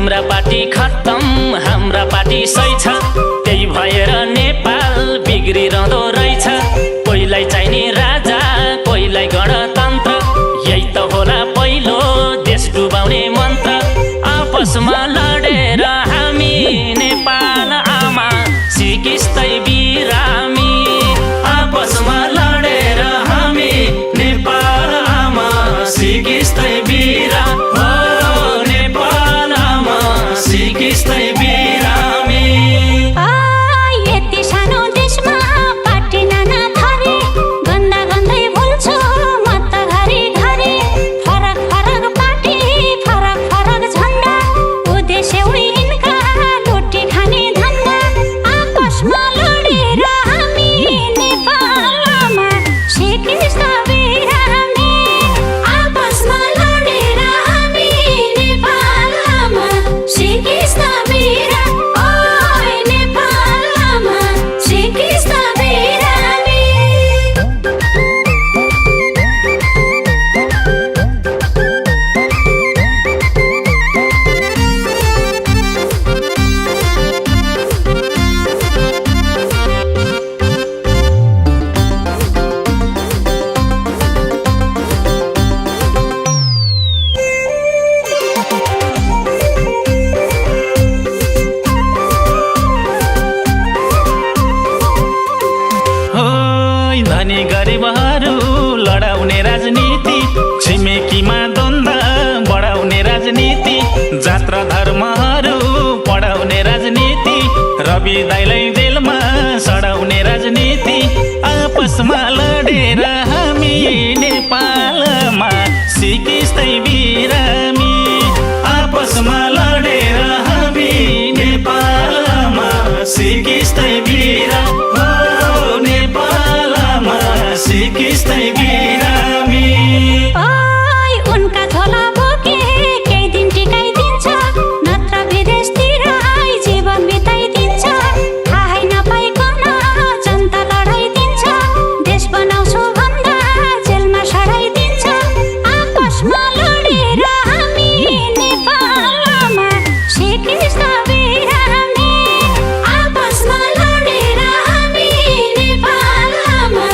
तिम्रा पार्टी खत्तम हाम्रा पार्टी सही छ त्यही भएर नेपाल बिग्रिरहँदो रहेछ कोहीलाई चाहिने राजा कोहीलाई गणतन्त्र यही त होला पहिलो देश डुबाउने मन्त्र आपसमा लडेर हामी नेपाल आमा सिकिस्तै बिरामी आपसमा लडेर हामी नेपाल आमा सिकिस्तै बिरा हो नेपाल आमा सिकिस्तै बिरामी यति सानो देशमा पार्टी नाना थरी गन्दा गन्दै बोल्छु म त घरी घरी फरक फरक पार्टी फरक फरक झन्डा उद्देश्य उनका लुटी खाने धन्दा आपसमा लडेर हामी नेपालमा सिकिस्त बिरामी आपसमा लडेर हामी नेपालमा सिकिस्त बिरा ओइ नेपालमा सिकिस्त बिरामी होय धनी गरिबहरू लडाउने राजनीति छिमेकीमा द्वन्द बढाउने राजनीति जात र धर्महरू पढाउने राजनीति रवि दाइलाई जेलमा सडाउने राजनीति आपसमा लडेर हामी नेपालमा सिकिस्तै बिरामी आपसमा लडेर हामी नेपालमा सिकिस्तै बिरा हो नेपालमा सिकिस्तै बिरामी ओइ उनका झोला बोके केही दिन टिकाइदिन्छ नत्र विदेशतिर जीवन बिताइदिन्छ थाहै नपाइकन जनता लडाइदिन्छ देश बनाउँछु भन्दा जेलमा सडाइदिन्छ आपसमा लडेर हामी नेपालमा सिकिस्त बिरामी आपसमा लडेर हामी नेपालमा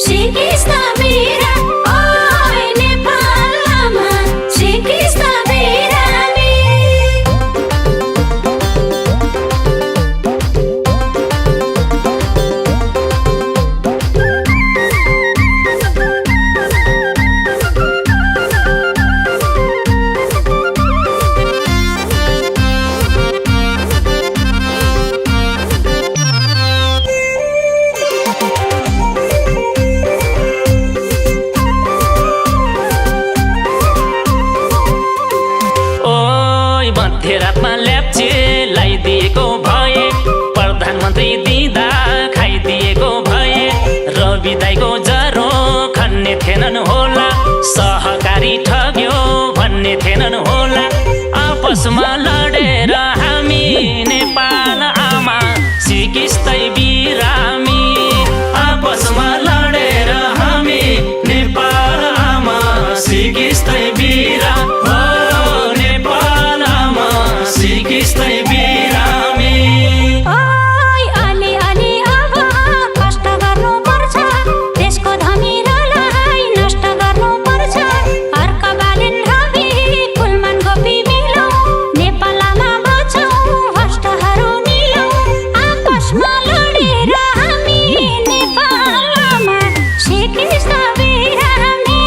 सिकिस्त बिरा ओइ नेपालमा सिकिस्त बिरामी ओइ मध्यरातमा ल्याप्चे लगाइदिएको भए प्रधानमन्त्री दिँदा खाइदिएको भए रवि दाइको जरो खन्ने थिएनन् होला सहकारी ठग्यो भन्ने थिएनन् होला आपसमा लडेर हामी नेपाल आमा सिकिस्तै बिरामी आपसमा लडेर हामी नेपाल आमा सिकिस्तै बिरा हो नेपाल आमा सिकिस्तै बिरामी ओइ अलि अलि अब कष्ट गर्नुपर्छ देशको धमिरालाई नष्ट गर्नुपर्छ अर्कबालिन रवि कुलमान गोपी मिलौँ नेपालमा बचौँ भ्रष्टहरू निलौँ आपसमा लडेर हामी नेपालमा सिकिस्त बिरामी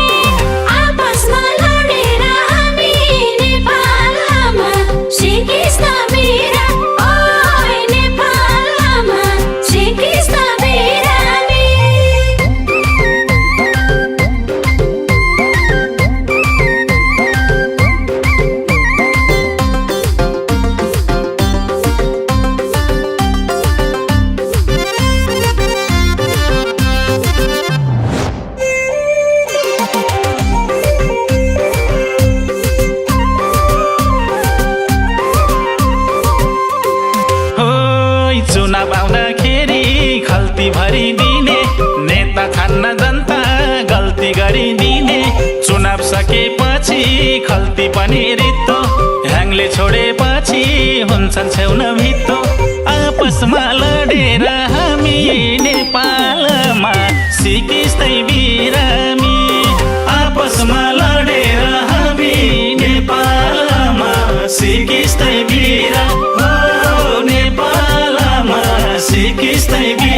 आपसमा लडेर हामी नेपालमा सिकिस्त बिरा ओइ नेपालमा सिकिस्त बिरामी होय चुनाव आउँदाखेरि खल्ती भरिदिने नेता छान्न जनता गल्ती गरिदिने चुनाव सकेपछि खल्ती पनि रित्तो ढाङले छोडेपछि हुन्छन् छेउन भित्तो आपसमा लडेर हामी नेपालमा सिकिस्तै बिरामी आपसमा लडेर हामी नेपालमा सिकिस्तै बिरामी नेपालमा सिकिस्तै बिरामी